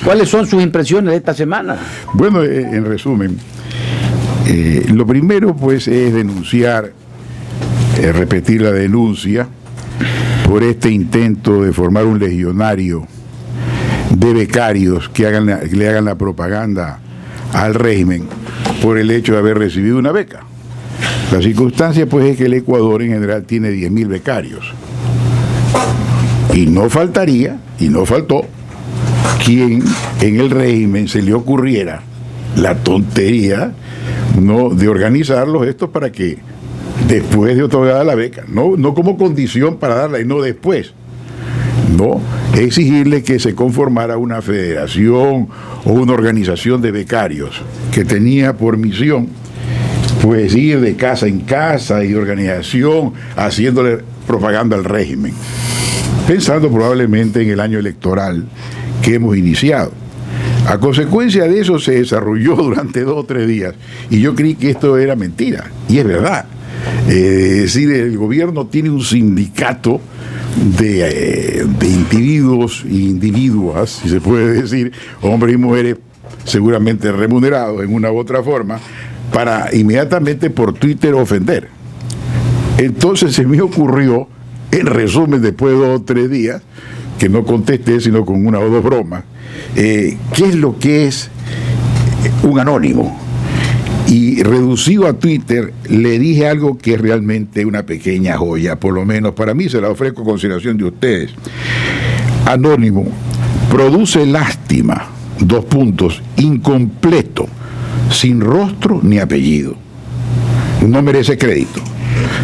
¿Cuáles son sus impresiones de esta semana? Bueno, en resumen, lo primero pues es denunciar, repetir la denuncia por este intento de formar un legionario de becarios que le hagan la propaganda al régimen por el hecho de haber recibido una beca. La circunstancia pues es que el Ecuador en general tiene 10.000 becarios. Y no faltaría, y no faltó, quien en el régimen se le ocurriera la tontería, ¿no?, de organizarlos estos para que después de otorgada la beca, no como condición para darla, y no después, no exigirle que se conformara una federación o una organización de becarios que tenía por misión pues ir de casa en casa y organización haciéndole propaganda al régimen, pensando probablemente en el año electoral que hemos iniciado. A consecuencia de eso se desarrolló durante 2 o 3 días y yo creí que esto era mentira, y es verdad. Es decir, el gobierno tiene un sindicato de individuos e individuas, si se puede decir, hombres y mujeres seguramente remunerados en una u otra forma, para inmediatamente por Twitter ofender. Entonces se me ocurrió, en resumen, después de 2 o 3 días, que no contesté sino con 1 o 2 bromas, qué es lo que es un anónimo. Y reducido a Twitter, le dije algo que es realmente una pequeña joya, por lo menos para mí, se la ofrezco a consideración de ustedes. Anónimo, produce lástima, incompleto, sin rostro ni apellido. No merece crédito.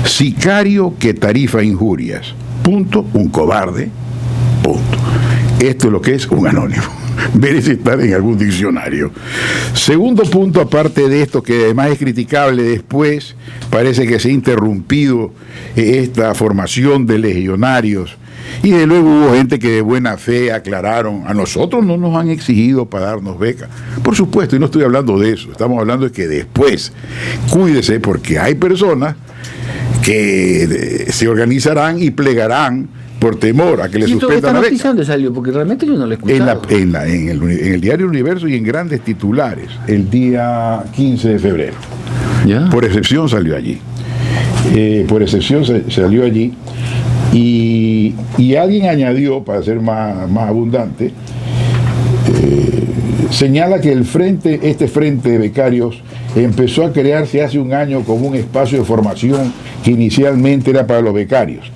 Sicario que tarifa injurias. Un cobarde. Esto es lo que es un anónimo. Merece estar en algún diccionario. Segundo punto, aparte de esto, que además es criticable, después parece que se ha interrumpido esta formación de legionarios, y de luego hubo gente que de buena fe aclararon: a nosotros no nos han exigido para darnos becas. Por supuesto, y no estoy hablando de eso, estamos hablando de que después, cuídese, porque hay personas que se organizarán y plegarán por temor a que le suspendan la beca. ¿Esta noticia dónde salió? Porque realmente yo no la he escuchado. En el diario Universo y en grandes titulares, el día 15 de febrero. ¿Ya? Por excepción salió allí. Salió allí. Y alguien añadió, para ser más abundante, señala que este frente de becarios empezó a crearse hace 1 año como un espacio de formación que inicialmente era para los becarios.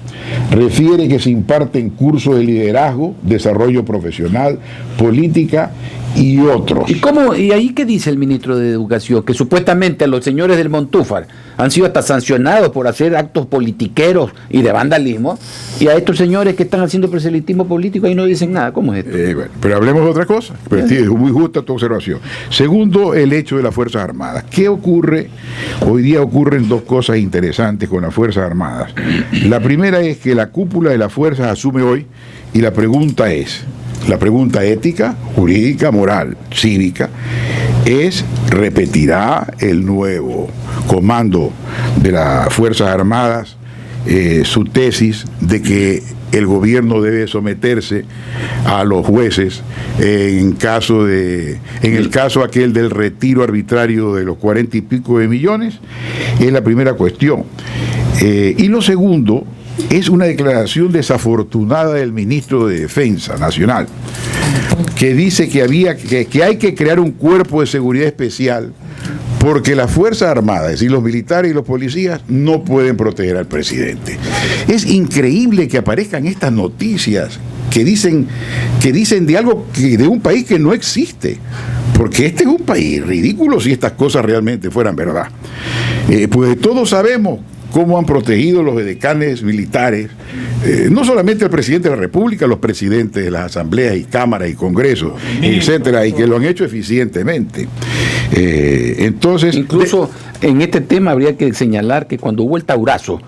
Refiere que se imparten cursos de liderazgo, desarrollo profesional, política y otros. ¿Y ahí qué dice el ministro de Educación? Que supuestamente los señores del Montúfar han sido hasta sancionados por hacer actos politiqueros y de vandalismo, y a estos señores que están haciendo proselitismo político ahí no dicen nada. ¿Cómo es esto? Bueno, pero hablemos de otra cosa. Pero es muy justa tu observación. Segundo, el hecho de las Fuerzas Armadas. ¿Qué ocurre? Hoy día ocurren 2 cosas interesantes con las Fuerzas Armadas. La primera es que la cúpula de las fuerzas asume hoy, y la pregunta ética, jurídica, moral, cívica, es: ¿repetirá el nuevo comando de las Fuerzas Armadas su tesis de que el gobierno debe someterse a los jueces en el caso aquel del retiro arbitrario de los 40 y pico de millones? Es la primera cuestión. Y lo segundo es una declaración desafortunada del ministro de Defensa Nacional, que dice que hay que crear un cuerpo de seguridad especial porque las Fuerzas Armadas, es decir, los militares y los policías, no pueden proteger al presidente. Es increíble que aparezcan estas noticias que dicen de algo de un país que no existe, porque este es un país ridículo si estas cosas realmente fueran verdad. Pues todos sabemos cómo han protegido los edecanes militares, no solamente el presidente de la República, los presidentes de las asambleas y cámaras y congresos, etcétera, y que lo han hecho eficientemente. Entonces, incluso en este tema habría que señalar que cuando hubo el taurazo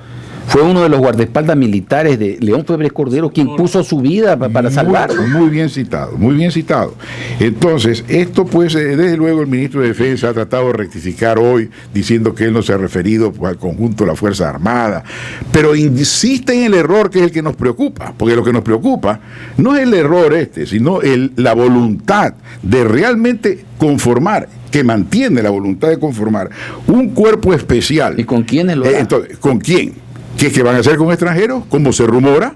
fue uno de los guardaespaldas militares de León Febres Cordero quien puso su vida para salvarlo. Muy bien citado, muy bien citado. Entonces, esto pues, desde luego el ministro de Defensa ha tratado de rectificar hoy, diciendo que él no se ha referido pues, al conjunto de las Fuerzas Armadas, pero insiste en el error que es el que nos preocupa, porque lo que nos preocupa no es el error sino la voluntad de realmente conformar, que mantiene la voluntad de conformar un cuerpo especial. ¿Y con quiénes lo da? Entonces, ¿con quién? ¿Qué es que van a hacer con extranjeros? ¿Cómo se rumora?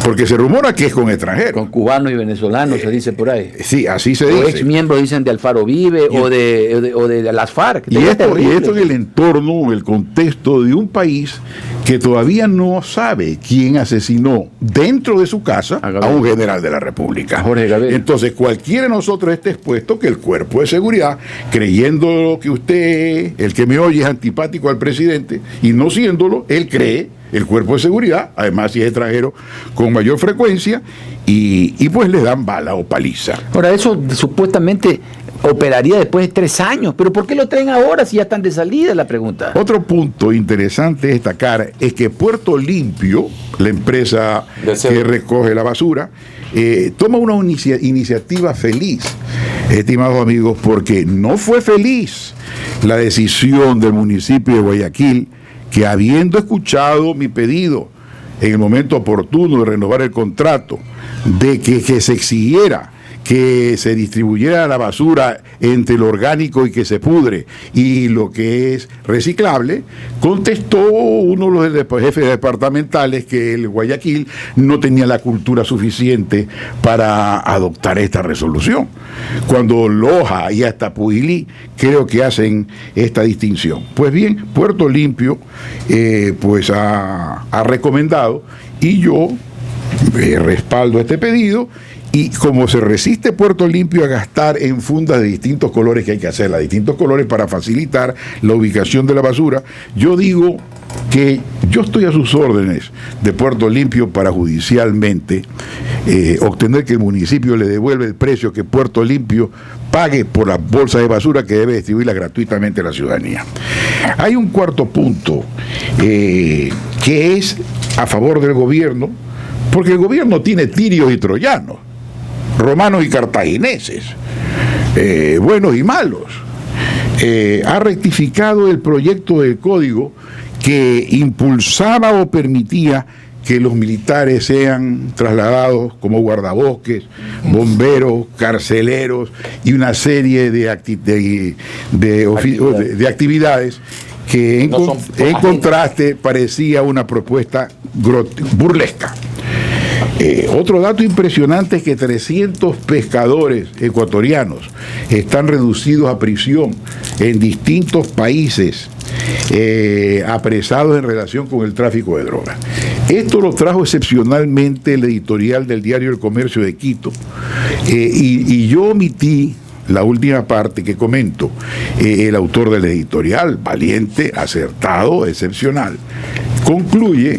Porque se rumora que es con extranjeros. Con cubanos y venezolanos, se dice por ahí. Sí, así se o dice. Ex miembros dicen de Alfaro Vive o de las FARC. Y esto en el entorno, el contexto de un país que todavía no sabe quién asesinó dentro de su casa a un general de la República. Jorge Gabriel. Entonces, cualquiera de nosotros esté expuesto que el cuerpo de seguridad, creyendo que usted, el que me oye, es antipático al presidente, y no siéndolo, él cree el cuerpo de seguridad, además si es extranjero, con mayor frecuencia, y pues le dan bala o paliza. Ahora, eso supuestamente operaría después de 3 años, pero ¿por qué lo traen ahora si ya están de salida? La pregunta. Otro punto interesante destacar es que Puerto Limpio, la empresa que recoge la basura, toma una iniciativa feliz, estimados amigos, porque no fue feliz la decisión del municipio de Guayaquil, que habiendo escuchado mi pedido en el momento oportuno de renovar el contrato, de que se exigiera que se distribuyera la basura entre lo orgánico y que se pudre y lo que es reciclable, contestó uno de los jefes departamentales que el Guayaquil no tenía la cultura suficiente para adoptar esta resolución. Cuando Loja y hasta Pujilí creo que hacen esta distinción. Pues bien, Puerto Limpio pues ha recomendado, y yo respaldo este pedido. Y como se resiste Puerto Limpio a gastar en fundas de distintos colores, que hay que hacerlas, distintos colores para facilitar la ubicación de la basura, yo digo que yo estoy a sus órdenes de Puerto Limpio para judicialmente obtener que el municipio le devuelva el precio que Puerto Limpio pague por las bolsas de basura que debe distribuirla gratuitamente a la ciudadanía. Hay un cuarto punto que es a favor del gobierno, porque el gobierno tiene tirios y troyanos, romanos y cartagineses, buenos y malos. Ha rectificado el proyecto del código que impulsaba o permitía que los militares sean trasladados como guardabosques, bomberos, carceleros y una serie de actividades que en contraste parecía una propuesta burlesca. Otro dato impresionante es que 300 pescadores ecuatorianos están reducidos a prisión en distintos países, apresados en relación con el tráfico de drogas. Esto lo trajo excepcionalmente el editorial del diario El Comercio de Quito, y yo omití la última parte que comento. El autor del editorial, valiente, acertado, excepcional, concluye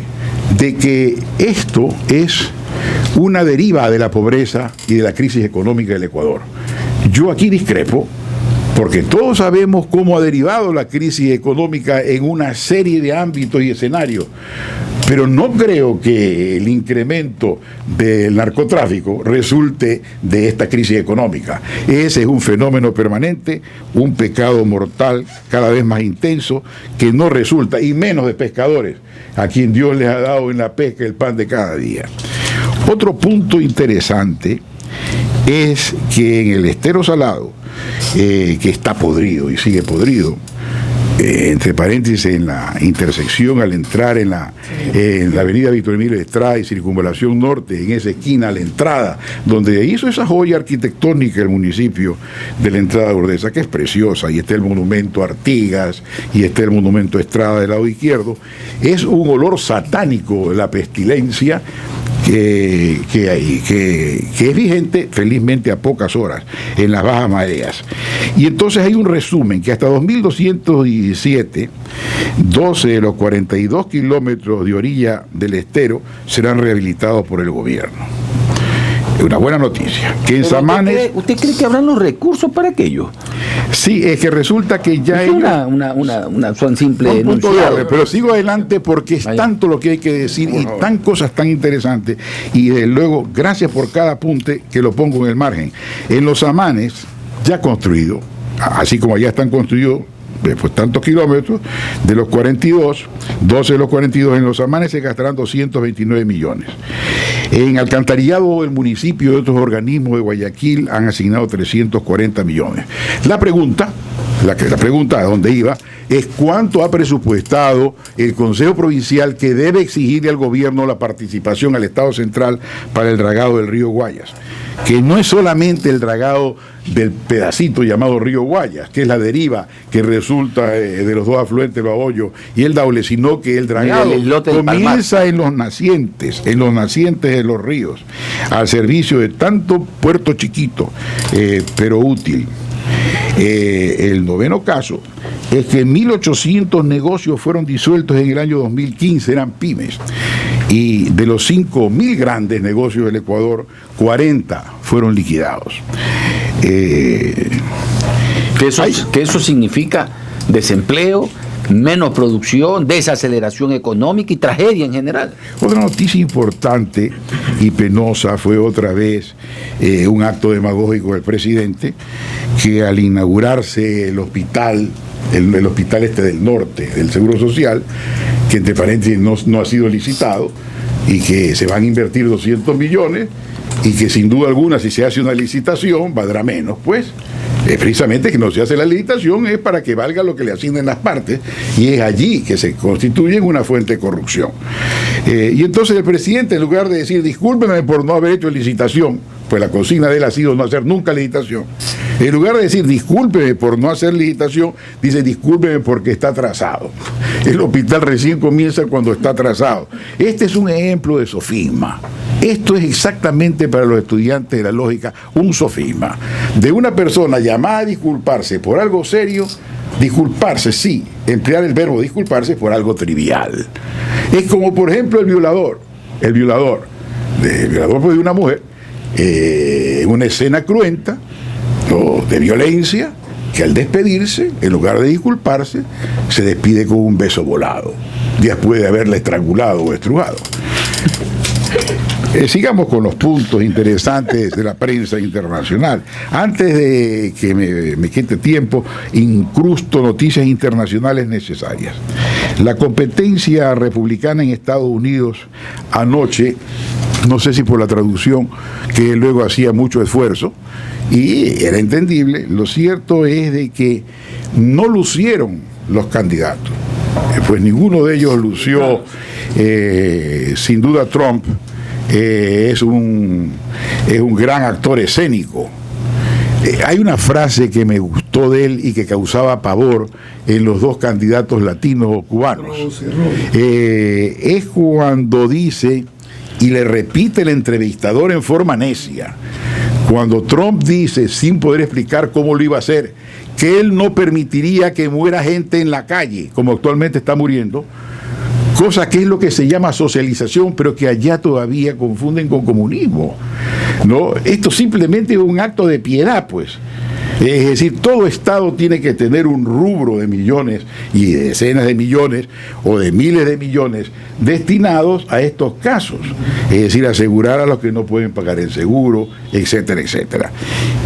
de que esto es una deriva de la pobreza y de la crisis económica del Ecuador. Yo aquí discrepo, porque todos sabemos cómo ha derivado la crisis económica en una serie de ámbitos y escenarios, pero no creo que el incremento del narcotráfico resulte de esta crisis económica. Ese es un fenómeno permanente, un pecado mortal cada vez más intenso, que no resulta, y menos de pescadores, a quien Dios les ha dado en la pesca el pan de cada día. Otro punto interesante es que en el estero salado, que está podrido y sigue podrido, entre paréntesis, en la intersección al entrar en la avenida Víctor Emilio Estrada y Circunvalación Norte, en esa esquina a la entrada, donde hizo esa joya arquitectónica el municipio de la entrada de Urdesa, que es preciosa, y está el monumento Artigas, y está el monumento Estrada del lado izquierdo, es un olor satánico la pestilencia que es vigente felizmente a pocas horas en las bajas mareas. Y entonces hay un resumen que hasta 2217, 12 de los 42 kilómetros de orilla del estero serán rehabilitados por el gobierno. Una buena noticia. Que en Samanes... ¿Usted cree que habrán los recursos para aquello? Sí, es que resulta que ya es ellos... son simple enunciado. Pero sigo adelante porque es tanto lo que hay que decir y tan cosas tan interesantes. Y desde luego, gracias por cada apunte que lo pongo en el margen. En los Samanes, ya construido, así como allá están construidos, pues tantos kilómetros, de los 42, 12 de los 42 en los Samanes se gastarán 229 millones. En alcantarillado del municipio y otros organismos de Guayaquil han asignado 340 millones. La pregunta a dónde iba es cuánto ha presupuestado el Consejo Provincial que debe exigirle al gobierno la participación al Estado Central para el dragado del río Guayas, que no es solamente el dragado del pedacito llamado río Guayas, que es la deriva que resulta de los dos afluentes, los Abollos y el Daule, sino que el dragado comienza en los nacientes de los ríos, al servicio de tanto puerto chiquito, pero útil. El noveno caso es que 1.800 negocios fueron disueltos en el año 2015, eran pymes, y de los 5.000 grandes negocios del Ecuador, 40 fueron liquidados. Que eso significa desempleo, menos producción, desaceleración económica y tragedia en general. Otra noticia importante y penosa fue otra vez un acto demagógico del presidente, que al inaugurarse el hospital del norte del Seguro Social, que entre paréntesis no ha sido licitado y que se van a invertir 200 millones y que sin duda alguna si se hace una licitación valdrá menos, pues. Precisamente que no se hace la licitación es para que valga lo que le asignen las partes, y es allí que se constituye una fuente de corrupción. Y entonces el presidente, en lugar de decir discúlpeme por no haber hecho licitación, pues la consigna de él ha sido no hacer nunca licitación, en lugar de decir discúlpeme por no hacer licitación, dice discúlpeme porque está atrasado. El hospital recién comienza cuando está atrasado. Este es un ejemplo de sofisma. Esto es exactamente para los estudiantes de la lógica un sofisma de una persona llamada a disculparse por algo serio. Disculparse, sí, emplear el verbo disculparse por algo trivial. Es como por ejemplo el violador pues, de una mujer, una escena cruenta o de violencia, que al despedirse, en lugar de disculparse, se despide con un beso volado, después de haberla estrangulado o estrujado. Sigamos con los puntos interesantes de la prensa internacional. Antes de que me quite tiempo, incrusto noticias internacionales necesarias. La competencia republicana en Estados Unidos anoche, no sé si por la traducción, que luego hacía mucho esfuerzo, y era entendible, lo cierto es de que no lucieron los candidatos. Pues ninguno de ellos lució, sin duda Trump. Es un gran actor escénico. Hay una frase que me gustó de él y que causaba pavor en los dos candidatos latinos o cubanos. Es cuando dice, y le repite el entrevistador en forma necia, cuando Trump dice, sin poder explicar cómo lo iba a hacer, que él no permitiría que muera gente en la calle, como actualmente está muriendo, cosa que es lo que se llama socialización, pero que allá todavía confunden con comunismo, ¿no? Esto simplemente es un acto de piedad, pues. Es decir, todo Estado tiene que tener un rubro de millones y de decenas de millones o de miles de millones destinados a estos casos. Es decir, asegurar a los que no pueden pagar el seguro, etcétera, etcétera.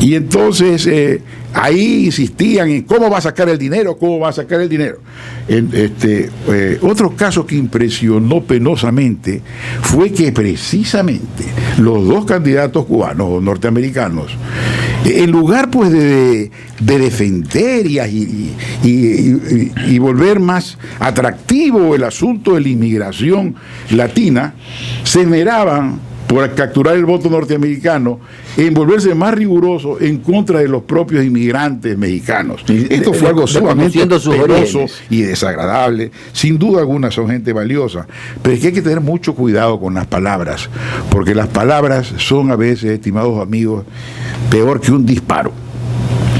Y entonces ahí insistían en cómo va a sacar el dinero, cómo va a sacar el dinero. Otro caso que impresionó penosamente fue que precisamente los dos candidatos cubanos o norteamericanos, en lugar pues de defender y volver más atractivo el asunto de la inmigración latina, se esmeraban por capturar el voto norteamericano en volverse más riguroso en contra de los propios inmigrantes mexicanos. Esto fue algo sumamente penoso y desagradable. Sin duda alguna son gente valiosa, pero es que hay que tener mucho cuidado con las palabras, porque las palabras son a veces, estimados amigos, peor que un disparo.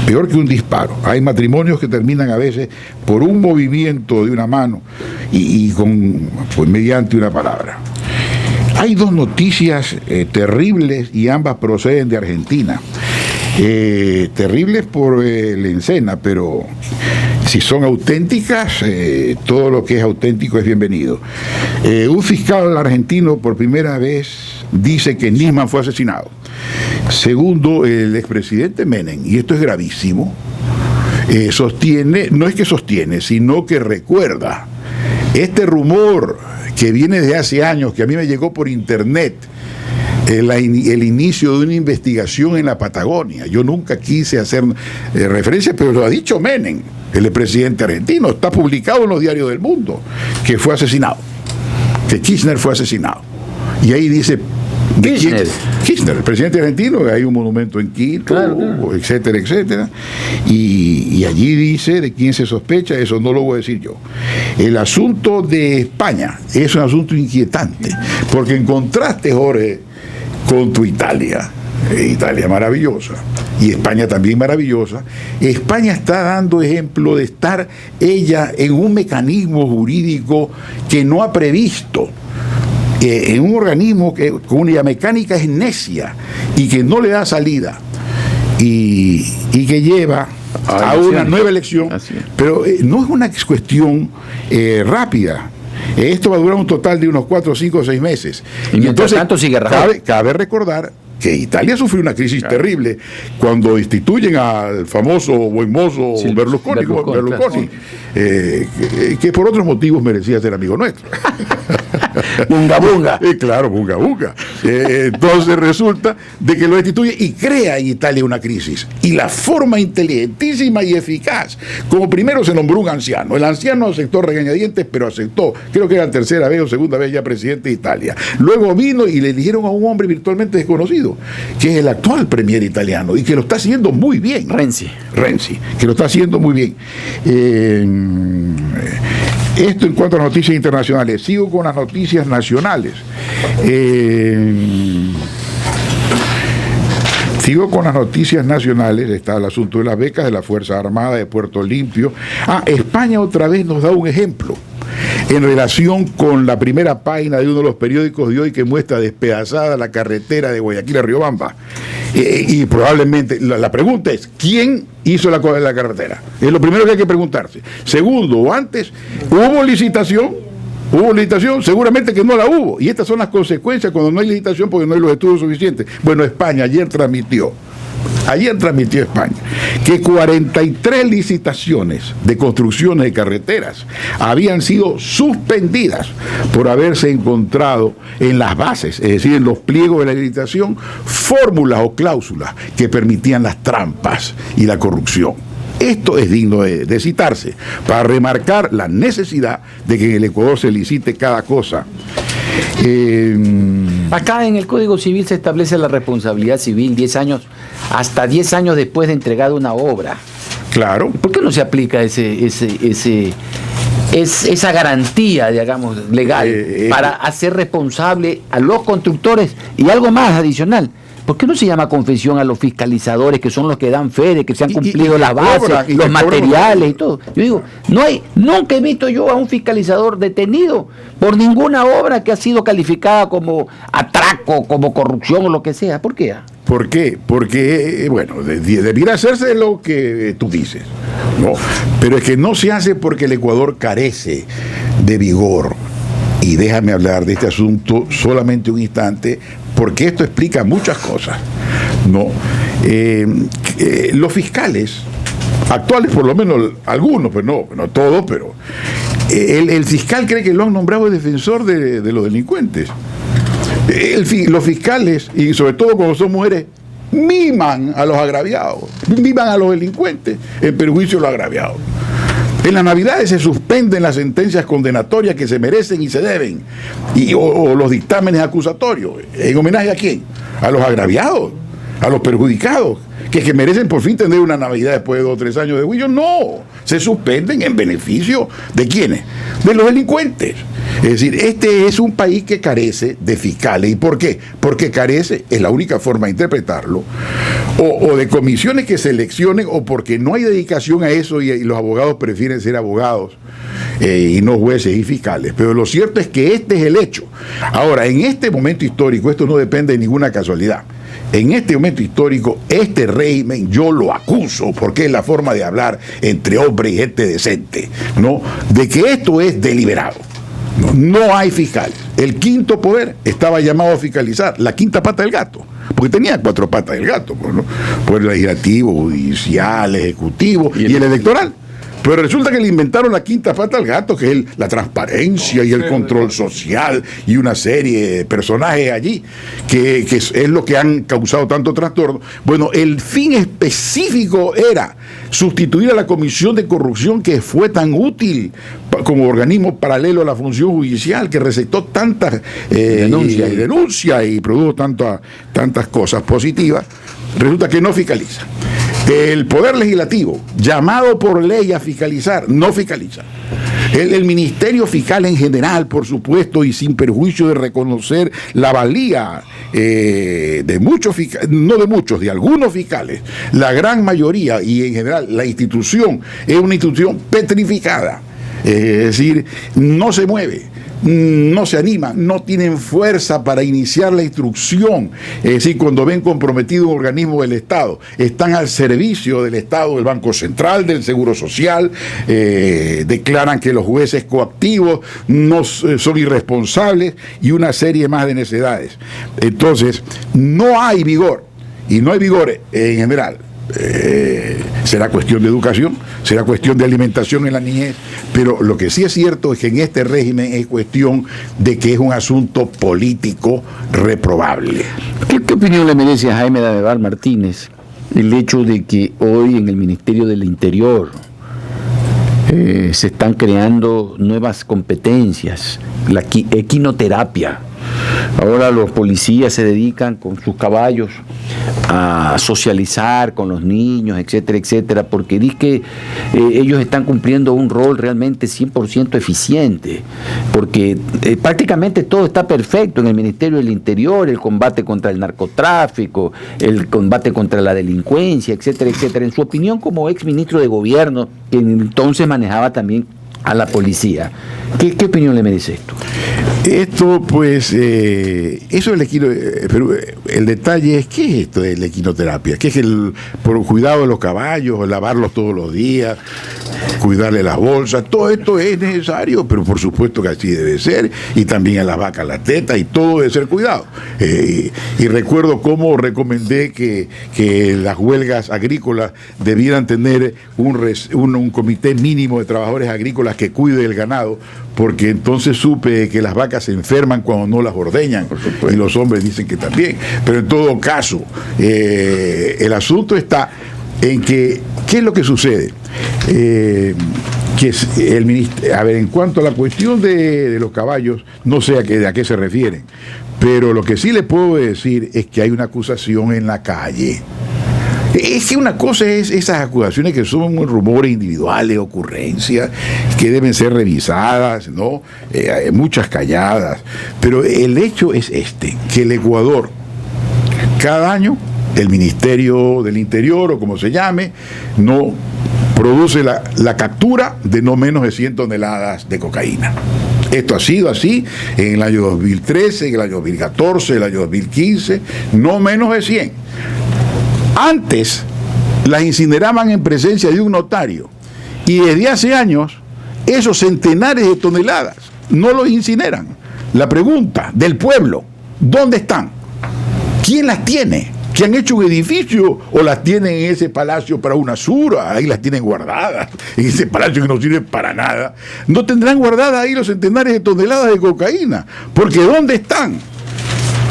Peor que un disparo. Hay matrimonios que terminan a veces por un movimiento de una mano y con, pues, mediante una palabra. Hay dos noticias terribles y ambas proceden de Argentina. Terribles por el Encena, pero si son auténticas, todo lo que es auténtico es bienvenido. Un fiscal argentino por primera vez dice que Nisman fue asesinado. Segundo, el expresidente Menem, y esto es gravísimo, sostiene, no es que sostiene, sino que recuerda este rumor que viene de hace años, que a mí me llegó por internet, el inicio de una investigación en la Patagonia. Yo nunca quise hacer referencia, pero lo ha dicho Menem, el presidente argentino, está publicado en los diarios del mundo, que fue asesinado, que Kirchner fue asesinado. Y ahí dice... Kirchner, el presidente argentino, hay un monumento en Quito, claro. Etcétera, etcétera. Y allí dice de quién se sospecha, eso no lo voy a decir yo. El asunto de España es un asunto inquietante, porque en contraste, Jorge, con tu Italia maravillosa, y España también maravillosa, España está dando ejemplo de estar ella en un mecanismo jurídico que no ha previsto, en un organismo cuya mecánica es necia y que no le da salida y que lleva a una nueva elección, pero no es una cuestión rápida. Esto va a durar un total de unos 4, 5, 6 meses. Y entonces tanto sigue cabe recordar que Italia sufrió una crisis terrible cuando instituyen al famoso buen mozo Berlusconi, que por otros motivos merecía ser amigo nuestro. Bunga bunga. Claro, bunga bunga. Entonces resulta de que lo destituye y crea en Italia una crisis. Y la forma inteligentísima y eficaz, como primero se nombró un anciano. El anciano aceptó regañadientes, pero aceptó, creo que era la tercera vez o segunda vez ya presidente de Italia. Luego vino y le eligieron a un hombre virtualmente desconocido, que es el actual premier italiano, y que lo está haciendo muy bien. Renzi, que lo está haciendo muy bien. Esto en cuanto a las noticias internacionales. Sigo con las noticias nacionales. Está el asunto de las becas de la Fuerza Armada de Puerto Limpio. España otra vez nos da un ejemplo en relación con la primera página de uno de los periódicos de hoy, que muestra despedazada la carretera de Guayaquil a Riobamba. Y probablemente la pregunta es, ¿quién hizo la carretera? Es lo primero que hay que preguntarse. Segundo, antes, ¿hubo licitación? Seguramente que no la hubo. Y estas son las consecuencias cuando no hay licitación, porque no hay los estudios suficientes. Bueno, España ayer transmitió España que 43 licitaciones de construcciones de carreteras habían sido suspendidas por haberse encontrado en las bases, es decir, en los pliegos de la licitación, fórmulas o cláusulas que permitían las trampas y la corrupción. Esto es digno de citarse para remarcar la necesidad de que en el Ecuador se licite cada cosa. Acá en el Código Civil se establece la responsabilidad civil 10 años, hasta 10 años después de entregada una obra. Claro. ¿Por qué no se aplica esa garantía, digamos, legal para hacer responsable a los constructores? Y algo más adicional, ¿por qué no se llama confesión a los fiscalizadores, que son los que dan fe de que se han cumplido las bases, los materiales y todo? Yo digo, nunca he visto yo a un fiscalizador detenido por ninguna obra que ha sido calificada como atraco, como corrupción o lo que sea. ¿Por qué? ¿Por qué? Porque, bueno, debiera hacerse lo que tú dices, ¿no? Pero es que no se hace porque el Ecuador carece de vigor. Y déjame hablar de este asunto solamente un instante, porque esto explica muchas cosas, ¿no? Los fiscales actuales, por lo menos algunos, pues no todos, pero el fiscal cree que lo han nombrado defensor de los delincuentes. Los fiscales, y sobre todo cuando son mujeres, miman a los agraviados, miman a los delincuentes en perjuicio de los agraviados. En las Navidades se suspenden las sentencias condenatorias que se merecen y se deben, o los dictámenes acusatorios. ¿En homenaje a quién? A los agraviados, a los perjudicados, que merecen por fin tener una Navidad después de 2 o 3 años de juicio. No, se suspenden en beneficio ¿de quiénes? De los delincuentes. Es decir, este es un país que carece de fiscales. ¿Y por qué? Porque carece, es la única forma de interpretarlo, o de comisiones que seleccionen, o porque no hay dedicación a eso y los abogados prefieren ser abogados y no jueces y fiscales. Pero lo cierto es que este es el hecho. Ahora, en este momento histórico, esto no depende de ninguna casualidad. En este momento histórico, este régimen yo lo acuso, porque es la forma de hablar entre hombres y gente decente, ¿no?, de que esto es deliberado. No hay fiscales. El quinto poder estaba llamado a fiscalizar, la quinta pata del gato, porque tenía 4 patas del gato, pues, ¿no? Poder legislativo, judicial, ejecutivo y el electoral. Pero resulta que le inventaron la quinta pata al gato, que es la transparencia y el control social y una serie de personajes allí, que es lo que han causado tanto trastorno. Bueno, el fin específico era sustituir a la Comisión de Corrupción, que fue tan útil como organismo paralelo a la función judicial, que receptó tantas denuncias y produjo tantas cosas positivas. Resulta que no fiscaliza. El Poder Legislativo, llamado por ley a fiscalizar, no fiscaliza. El Ministerio Fiscal en general, por supuesto, y sin perjuicio de reconocer la valía de muchos fiscales, no de muchos, de algunos fiscales, la gran mayoría y en general la institución es una institución petrificada. Es decir, no se mueve, no se animan, no tienen fuerza para iniciar la instrucción. Es decir, cuando ven comprometido un organismo del Estado, están al servicio del Estado, del Banco Central, del Seguro Social, declaran que los jueces coactivos no son irresponsables y una serie más de necedades. Entonces, no hay vigor, y no hay vigor en general. Será cuestión de educación, será cuestión de alimentación en la niñez, pero lo que sí es cierto es que en este régimen es cuestión de que es un asunto político reprobable. ¿Qué opinión le merece a Jaime Dadebar Martínez el hecho de que hoy en el Ministerio del Interior se están creando nuevas competencias, la equinoterapia? Ahora los policías se dedican con sus caballos a socializar con los niños, etcétera, etcétera, porque dice que ellos están cumpliendo un rol realmente 100% eficiente, porque prácticamente todo está perfecto en el Ministerio del Interior, el combate contra el narcotráfico, el combate contra la delincuencia, etcétera, etcétera. En su opinión, como ex ministro de gobierno, que entonces manejaba también a la policía, ¿qué opinión le merece esto? Esto, pues, eso es pero el detalle es, ¿qué es esto de la equinoterapia? ¿Qué es por cuidado de los caballos, lavarlos todos los días, cuidarle las bolsas? Todo esto es necesario, pero por supuesto que así debe ser, y también a las vacas la teta, y todo debe ser cuidado. Y recuerdo cómo recomendé que las huelgas agrícolas debieran tener un comité mínimo de trabajadores agrícolas que cuide el ganado, porque entonces supe que las vacas se enferman cuando no las ordeñan, y los hombres dicen que también. Pero en todo caso, el asunto está en que, ¿qué es lo que sucede? Que el ministro, en cuanto a la cuestión de los caballos, no sé a qué se refieren, pero lo que sí le puedo decir es que hay una acusación en la calle. Es que una cosa es esas acusaciones que son rumores individuales, ocurrencias, que deben ser revisadas, ¿no? Hay muchas calladas, pero el hecho es que el Ecuador, cada año, el Ministerio del Interior, o como se llame, no produce la captura de no menos de 100 toneladas de cocaína. Esto ha sido así en el año 2013, en el año 2014, en el año 2015, no menos de 100. Antes las incineraban en presencia de un notario, y desde hace años esos centenares de toneladas no los incineran. La pregunta del pueblo, ¿dónde están? ¿Quién las tiene? ¿Que han hecho un edificio o las tienen en ese palacio para una sura? Ahí las tienen guardadas, en ese palacio que no sirve para nada. No tendrán guardadas ahí los centenares de toneladas de cocaína, porque ¿dónde están?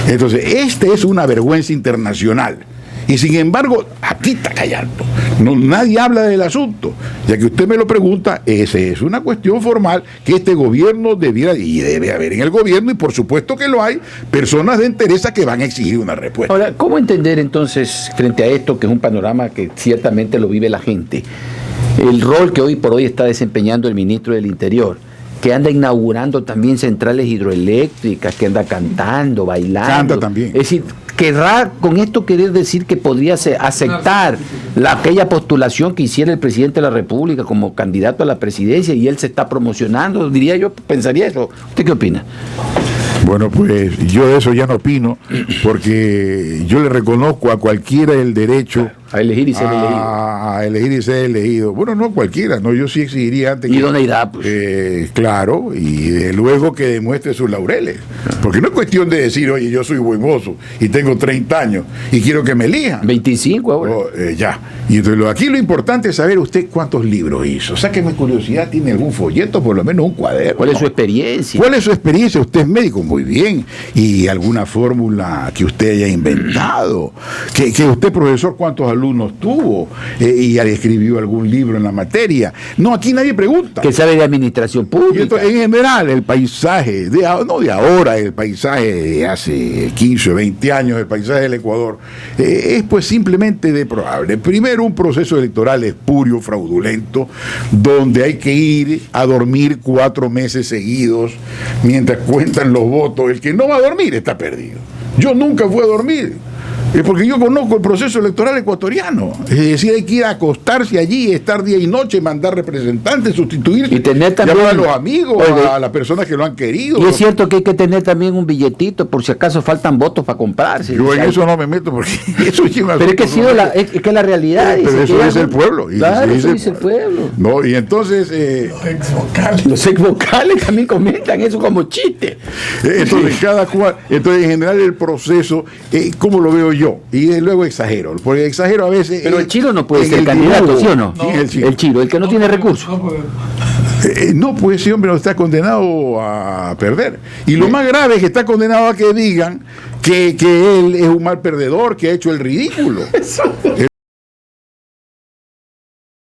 Entonces, esta es una vergüenza internacional. Y sin embargo, aquí está callando. Nadie habla del asunto. Ya que usted me lo pregunta, esa es una cuestión formal que este gobierno debiera, y debe haber en el gobierno, y por supuesto que lo hay, personas de interés que van a exigir una respuesta. Ahora, ¿cómo entender entonces, frente a esto, que es un panorama que ciertamente lo vive la gente, el rol que hoy por hoy está desempeñando el ministro del Interior, que anda inaugurando también centrales hidroeléctricas, que anda cantando, bailando? Canta también. Es decir, ¿Querrá con esto querer decir que podría aceptar aquella postulación que hiciera el presidente de la República como candidato a la presidencia y él se está promocionando? Diría yo, pensaría eso. ¿Usted qué opina? Bueno, pues yo de eso ya no opino, porque yo le reconozco a cualquiera el derecho a elegir y ser elegido. A elegir y ser elegido. Bueno, no cualquiera, no, yo sí exigiría antes ¿Y dónde irá? Pues? Claro, y luego que demuestre sus laureles. Porque no es cuestión de decir, oye, yo soy buen mozo y tengo 30 años y quiero que me elijan. 25 ahora. Ya. Y entonces aquí lo importante es saber usted cuántos libros hizo. Sáqueme curiosidad, ¿tiene algún folleto, por lo menos un cuaderno? ¿Cuál es su experiencia? ¿Cuál es su experiencia? Usted es médico, muy bien. ¿Y alguna fórmula que usted haya inventado? Que usted, profesor, ¿cuántos alumnos tuvo? ¿Y escribió algún libro en la materia? No, aquí nadie pregunta. ¿Qué sabe de administración pública? Y entonces, en general, el paisaje, no de ahora, el paisaje de hace 15 o 20 años, el paisaje del Ecuador, es pues simplemente deplorable. Primero, un proceso electoral espurio, fraudulento, donde hay que ir a dormir 4 meses seguidos mientras cuentan los votos. El que no va a dormir está perdido. Yo nunca fui a dormir, porque yo conozco el proceso electoral ecuatoriano. Es decir, hay que ir a acostarse allí, estar día y noche, mandar representantes, sustituirse, y tener también, llamar a los amigos, a las personas que lo han querido. Y es cierto que hay que tener también un billetito por si acaso faltan votos para comprarse. Yo en eso no me meto, porque eso sí pero es que, es que es la realidad. Pero eso dice el pueblo. Claro, eso dice el pueblo. No, y entonces... los ex vocales también comentan eso como chiste. Entonces, cada cual... Entonces, en general, el proceso, ¿cómo lo veo yo? Y luego exagero, porque exagero a veces... Pero el Chiro no puede ser candidato, ¿sí o no? El Chiro, el que no tiene recursos. No, pues ese hombre no está condenado a perder. Y lo más grave es que está condenado a que digan que él es un mal perdedor, que ha hecho el ridículo.